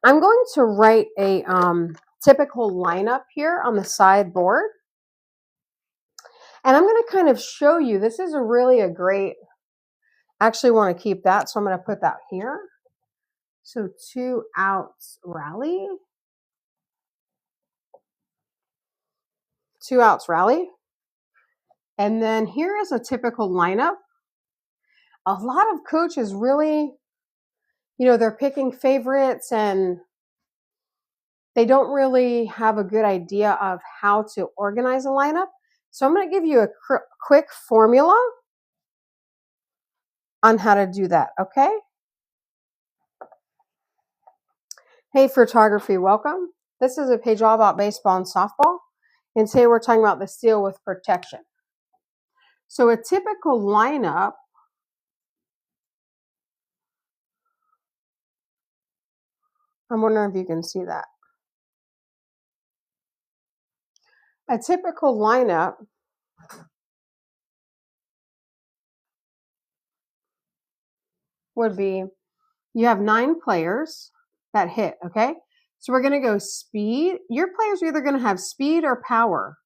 I'm going to write a typical lineup here on the sideboard. And I'm going to kind of show you, this is really a great, actually want to keep that, so I'm going to put that here. So 2 outs rally. 2 outs rally. And then here is a typical lineup. A lot of coaches really, they're picking favorites and they don't really have a good idea of how to organize a lineup. So I'm going to give you a quick formula on how to do that, okay? Hey, photography, welcome. This is a page all about baseball and softball. And today we're talking about the steal with protection. So a typical lineup I'm wondering if you can see that. A typical lineup would be, you have 9 players that hit, okay? So we're going to go speed. Your players are either going to have speed or power.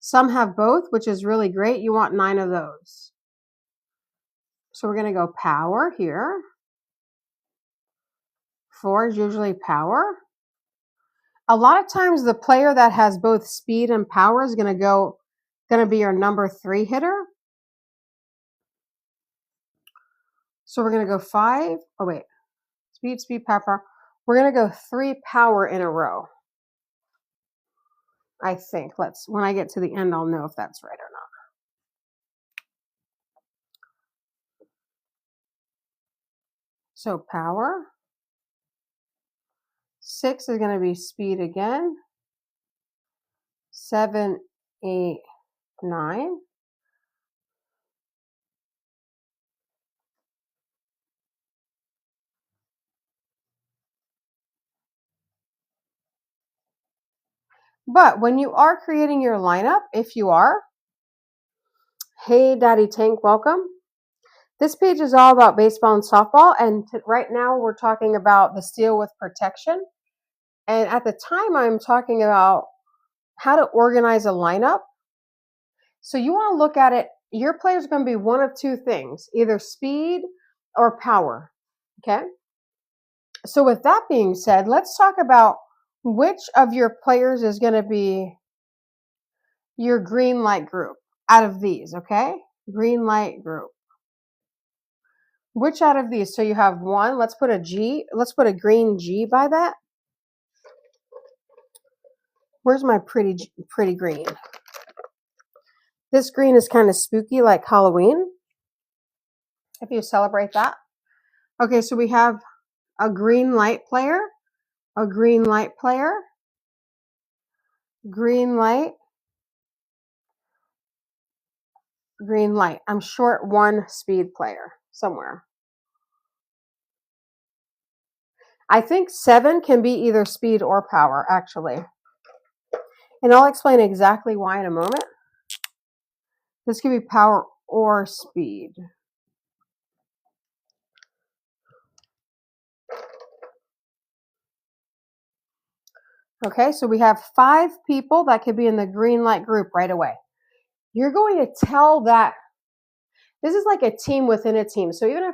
Some have both, which is really great. You want 9 of those. So we're going to go power here. 4 is usually power. A lot of times the player that has both speed and power is going to be your number 3 hitter. So we're going to go 5. Oh, wait. Speed, speed, power. We're going to go 3 power in a row. I think. When I get to the end, I'll know if that's right or not. So power. 6 is going to be speed again. 7, 8, 9. But when you are creating your lineup, if you are, hey, Daddy Tank, welcome. This page is all about baseball and softball, and right now we're talking about the steal with protection. And at the time, I'm talking about how to organize a lineup. So you want to look at it, your player is going to be one of 2 things, either speed or power, okay? So with that being said, let's talk about which of your players is going to be your green light group out of these, okay? Green light group. Which out of these? So you have 1, let's put a G, let's put a green G by that. Where's my pretty green? This green is kind of spooky, like Halloween, if you celebrate that. Okay, so we have a green light player, a green light player, green light, green light. I'm short 1 speed player somewhere. I think 7 can be either speed or power, actually. And I'll explain exactly why in a moment. This could be power or speed. Okay, so we have 5 people that could be in the green light group right away. You're going to tell that this is like a team within a team. So even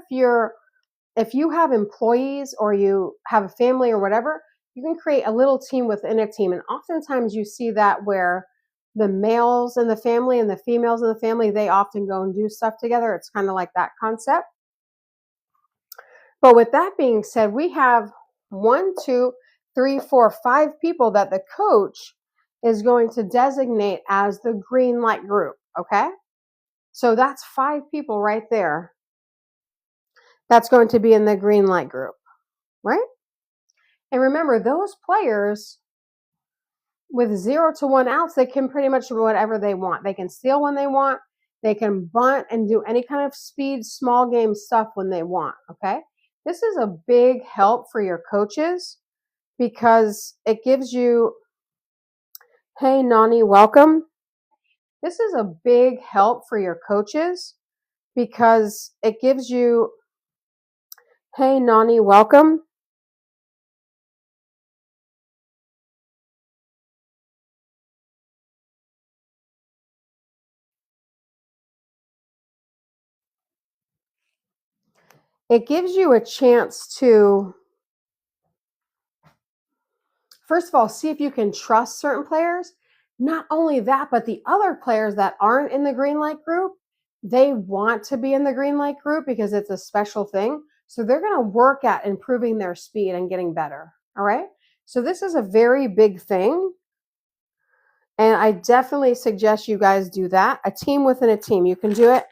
if you have employees or you have a family or whatever, you can create a little team within a team. And oftentimes you see that where the males in the family and the females in the family, they often go and do stuff together. It's kind of like that concept. But with that being said, we have 1, 2, 3, 4, 5 people that the coach is going to designate as the green light group, okay? So that's 5 people right there that's going to be in the green light group, right? And remember, those players with 0 to 1 outs, they can pretty much do whatever they want. They can steal when they want. They can bunt and do any kind of speed, small game stuff when they want, okay? This is a big help for your coaches because it gives you, hey, Nani, welcome. This is a big help for your coaches because it gives you, hey, Nani, welcome. it gives you a chance to, first of all, see if you can trust certain players. Not only that, but the other players that aren't in the green light group, they want to be in the green light group because it's a special thing. So they're going to work at improving their speed and getting better. All right. So this is a very big thing. And I definitely suggest you guys do that. A team within a team. You can do it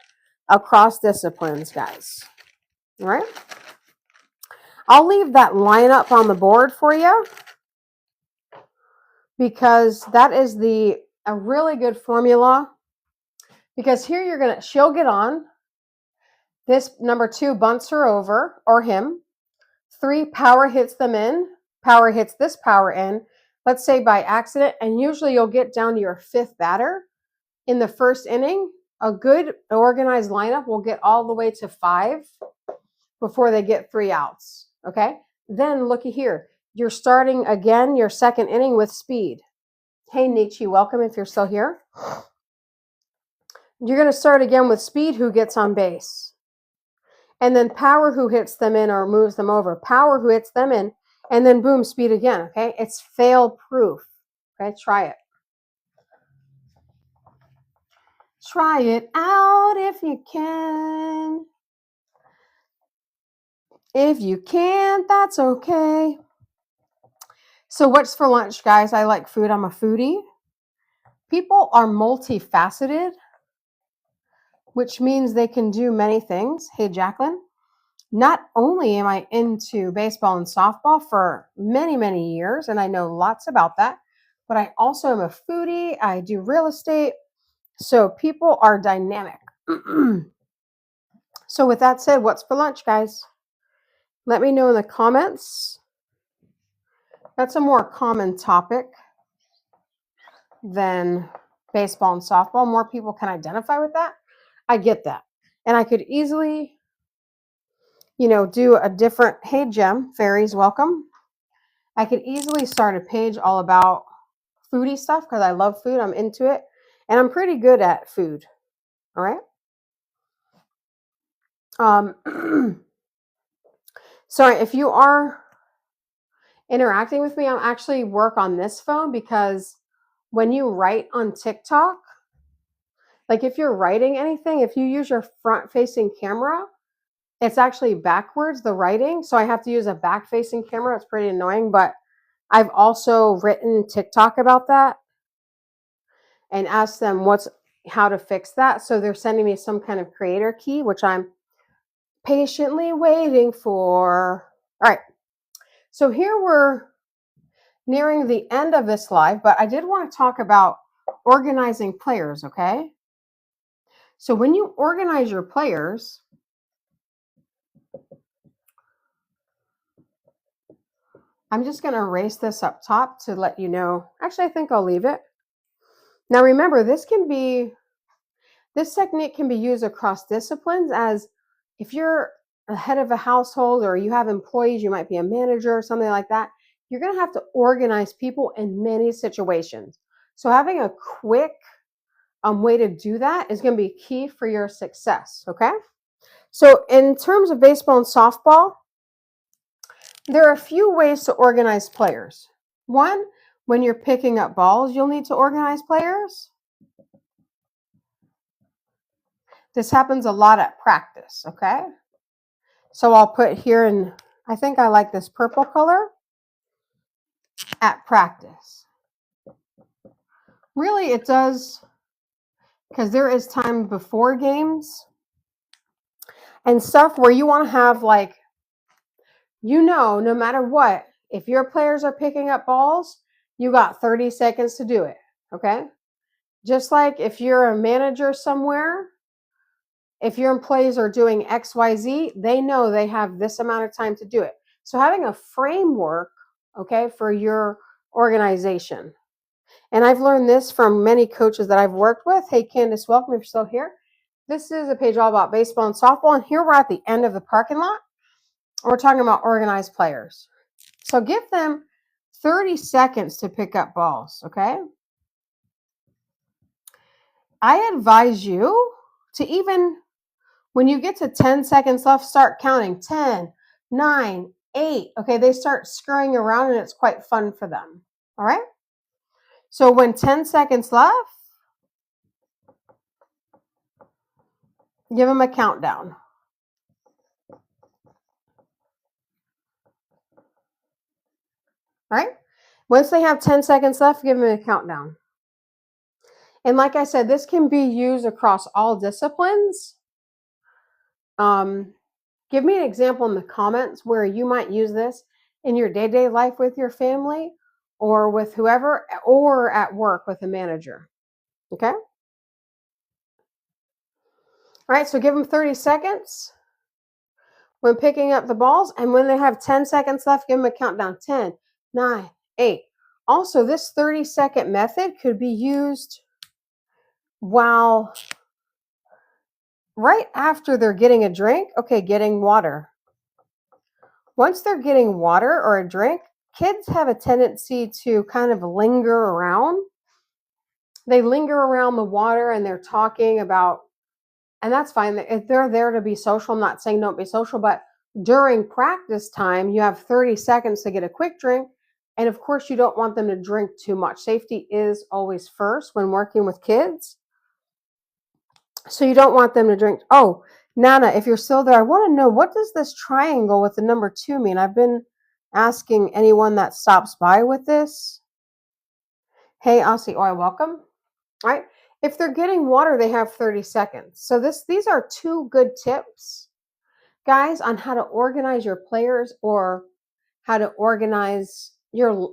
across disciplines, guys. All right. I'll leave that lineup on the board for you because that is a really good formula. Because here she'll get on. This number 2 bunts her over, or him. 3, power hits them in. Power hits this power in, let's say by accident, and usually you'll get down to your 5th batter. In the first inning, a good organized lineup will get all the way to 5 before they get 3 outs, okay? Then looky here. You're starting again your second inning with speed. Hey, Nietzsche, welcome if you're still here. You're going to start again with speed, who gets on base. And then power, who hits them in or moves them over. Power, who hits them in. And then boom, speed again, okay? It's fail-proof, okay? Try it. Try it out if you can. If you can't, that's okay. So what's for lunch, guys? I like food. I'm a foodie. People are multifaceted, which means they can do many things. Hey, Jacqueline. Not only am I into baseball and softball for many, many years, and I know lots about that, but I also am a foodie. I do real estate. So people are dynamic. So with that said, what's for lunch, guys? Let me know in the comments. That's a more common topic than baseball and softball. More people can identify with that. I get that. And I could easily, do a different, hey, Jem, fairies, welcome. I could easily start a page all about foodie stuff because I love food. I'm into it. And I'm pretty good at food. All right. Sorry, if you are interacting with me, I'm actually work on this phone because when you write on TikTok, like if you're writing anything, if you use your front-facing camera, it's actually backwards, the writing. So I have to use a back-facing camera. It's pretty annoying, but I've also written TikTok about that and asked them how to fix that. So they're sending me some kind of creator key, which I'm patiently waiting for. All right. So here we're nearing the end of this live, but I did want to talk about organizing players, okay? So when you organize your players, I'm just going to erase this up top to let you know. Actually, I think I'll leave it. Now remember, this technique can be used across disciplines, as if you're a head of a household or you have employees, you might be a manager or something like that. You're going to have to organize people in many situations. So having a quick way to do that is going to be key for your success, okay? So in terms of baseball and softball, there are a few ways to organize players. One, when you're picking up balls, you'll need to organize players. This happens a lot at practice, okay? So I'll put here in, I think I like this purple color, at practice. Really, it does, because there is time before games and stuff where you want to have no matter what, if your players are picking up balls, you got 30 seconds to do it, okay? Just like if you're a manager somewhere, if your employees are doing XYZ, they know they have this amount of time to do it. So having a framework, okay, for your organization. And I've learned this from many coaches that I've worked with. Hey, Candace, welcome if you're still here. This is a page all about baseball and softball. And here we're at the end of the parking lot. We're talking about organized players. So give them 30 seconds to pick up balls, okay? I advise you to even When you get to 10 seconds left, start counting. 10, 9, 8. Okay, they start scurrying around and it's quite fun for them. All right? So when 10 seconds left, give them a countdown. All right? Once they have 10 seconds left, give them a countdown. And like I said, this can be used across all disciplines. Give me an example in the comments where you might use this in your day-to-day life with your family or with whoever, or at work with a manager. Okay? All right, so give them 30 seconds when picking up the balls, and when they have 10 seconds left, give them a countdown. 10, 9, 8. Also, this 30-second method could be used while right after they're getting a drink. Okay, getting water. Once they're getting water or a drink, kids have a tendency to kind of linger around. They linger around the water and they're talking about, and that's fine. If they're there to be social, I'm not saying don't be social, but during practice time, you have 30 seconds to get a quick drink. And of course, you don't want them to drink too much. Safety is always first when working with kids. So you don't want them to drink. Oh, Nana, if you're still there, I want to know, what does this triangle with the number 2 mean? I've been asking anyone that stops by with this. Hey, Aussie Oil, welcome. All right. If they're getting water, they have 30 seconds. So these are 2 good tips, guys, on how to organize your players or how to organize your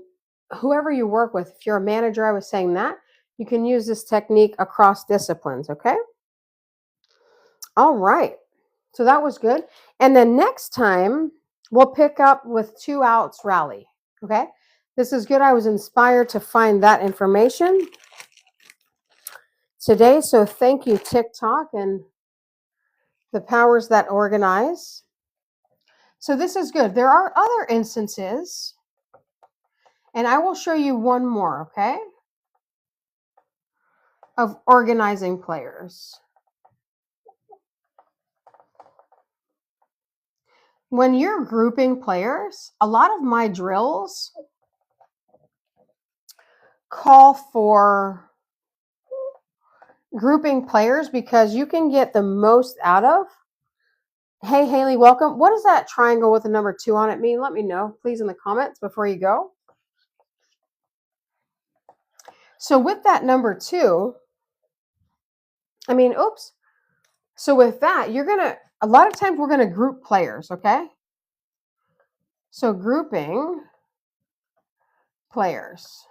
whoever you work with. If you're a manager, I was saying that you can use this technique across disciplines. Okay. All right. So that was good. And then next time we'll pick up with 2 outs rally. Okay. This is good. I was inspired to find that information today. So thank you, TikTok and the powers that organize. So this is good. There are other instances, and I will show you one more, okay, of organizing players. When you're grouping players, a lot of my drills call for grouping players because you can get the most out of. Hey, Haley, welcome. What does that triangle with the number 2 on it mean? Let me know, please, in the comments before you go. So with that number 2, so with that, a lot of times we're going to group players, okay? So grouping players.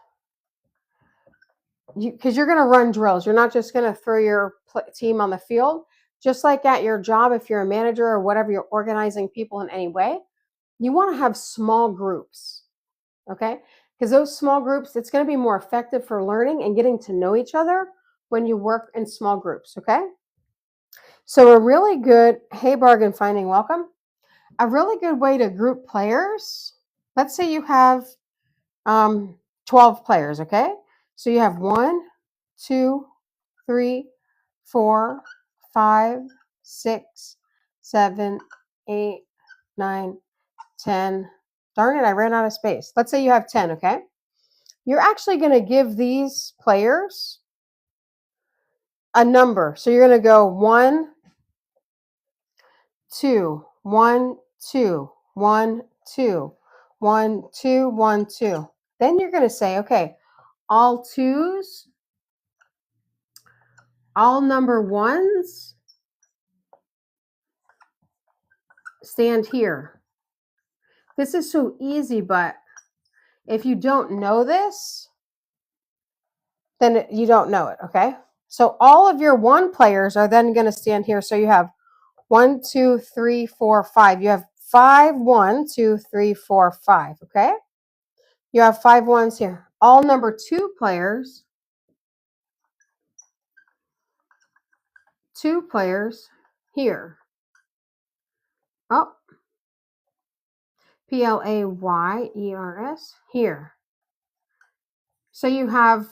Because you're going to run drills. You're not just going to throw your team on the field. Just like at your job, if you're a manager or whatever, you're organizing people in any way, you want to have small groups, okay? Because those small groups, it's going to be more effective for learning and getting to know each other when you work in small groups, okay? So a really good, hey, bargain finding, welcome. A really good way to group players, let's say you have 12 players, okay? So you have 1, 2, 3, 4, 5, 6, 7, 8, 9, 10. Darn it, I ran out of space. Let's say you have 10, okay? You're actually going to give these players a number. So you're going to go 1, 2, 1, 2, 1, 2, 1, 2, 1, 2. Then you're going to say, okay, all 2s, all number 1s stand here. This is so easy, but if you don't know this, then you don't know it, okay? So all of your 1 players are then going to stand here. So you have 1, 2, 3, 4, 5. You have 5, 1, 2, 3, 4, 5, okay? You have 5 1s here. All number 2 players, 2 players here. Oh, Players here. So you have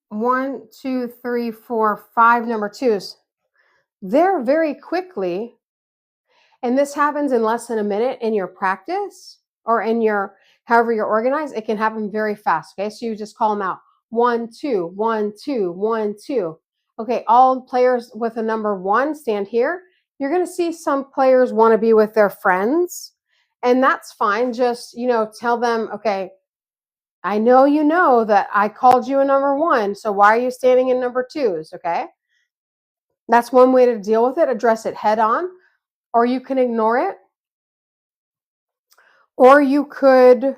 1, 2, 3, 4, 5 number 2s. they're very quickly, and this happens in less than a minute in your practice or in your, however you're organized, it can happen very fast. Okay, so you just call them out. 1, 2, 1, 2, 1, 2. Okay, all players with a number 1 stand here. You're going to see some players want to be with their friends, and that's fine. Just, tell them, okay, I know you know that I called you a number 1, so why are you standing in number 2s? Okay, that's one way to deal with it. Address it head on, or you can ignore it, or you could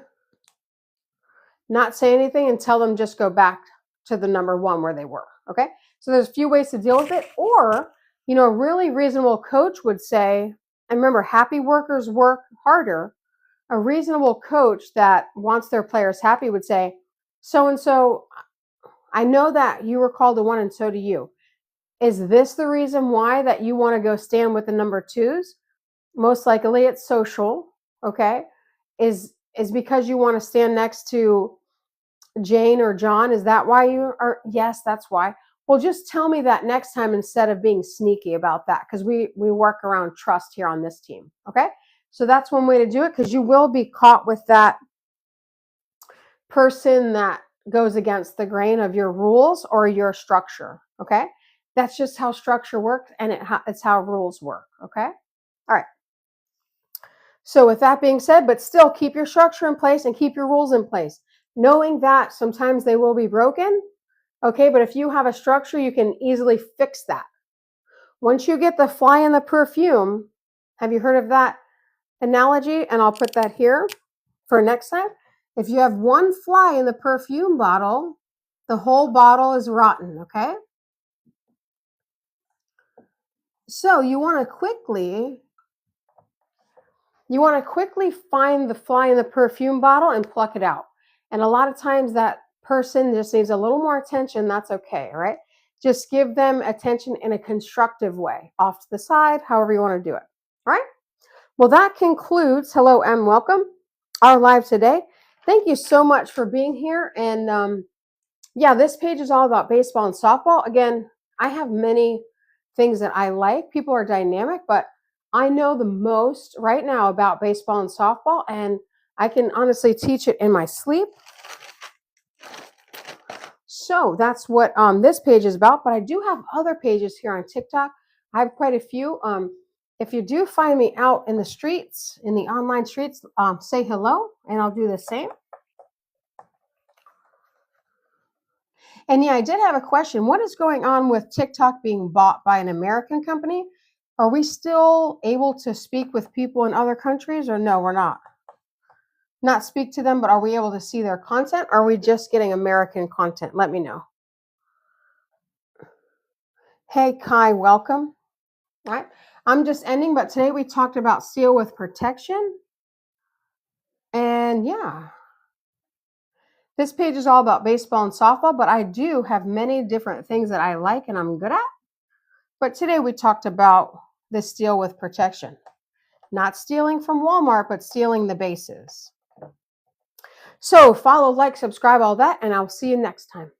not say anything and tell them just go back to the number 1 where they were. Okay, so there's a few ways to deal with it. Or, a really reasonable coach would say, and remember, happy workers work harder. A reasonable coach that wants their players happy would say, so and so, I know that you were called a 1 and so do you. Is this the reason why that you want to go stand with the number 2s? Most likely it's social. Okay, is because you want to stand next to Jane or John? Is that why you are? Yes, that's why. Well, just tell me that next time instead of being sneaky about that, because we work around trust here on this team. Okay, so that's one way to do it, because you will be caught with that person that goes against the grain of your rules or your structure. Okay, that's just how structure works, and it's how rules work. Okay, all right. So with that being said, but still keep your structure in place and keep your rules in place, knowing that sometimes they will be broken. Okay, but if you have a structure, you can easily fix that. Once you get the fly in the perfume, have you heard of that analogy? And I'll put that here for next time. If you have one fly in the perfume bottle, the whole bottle is rotten, okay? So you want to quickly find the fly in the perfume bottle and pluck it out. And a lot of times that person just needs a little more attention. That's okay, all right? Just give them attention in a constructive way, off to the side, however you want to do it. All right? Well, that concludes, hello and welcome, our live today. Thank you so much for being here. And yeah, this page is all about baseball and softball. Again, I have many things that I like. People are dynamic, but I know the most right now about baseball and softball, and I can honestly teach it in my sleep. So that's what this page is about, but I do have other pages here on TikTok. I have quite a few. If you do find me out in the streets, in the online streets, say hello, and I'll do the same. And yeah, I did have a question. What is going on with TikTok being bought by an American company? Are we still able to speak with people in other countries, or no, we're not? Not speak to them, but are we able to see their content? Or are we just getting American content? Let me know. Hey, Kai, welcome. All right. I'm just ending, but today we talked about seal with protection. And yeah, this page is all about baseball and softball, but I do have many different things that I like and I'm good at. But today we talked about the steal with protection. Not stealing from Walmart, but stealing the bases. So follow, like, subscribe, all that, and I'll see you next time.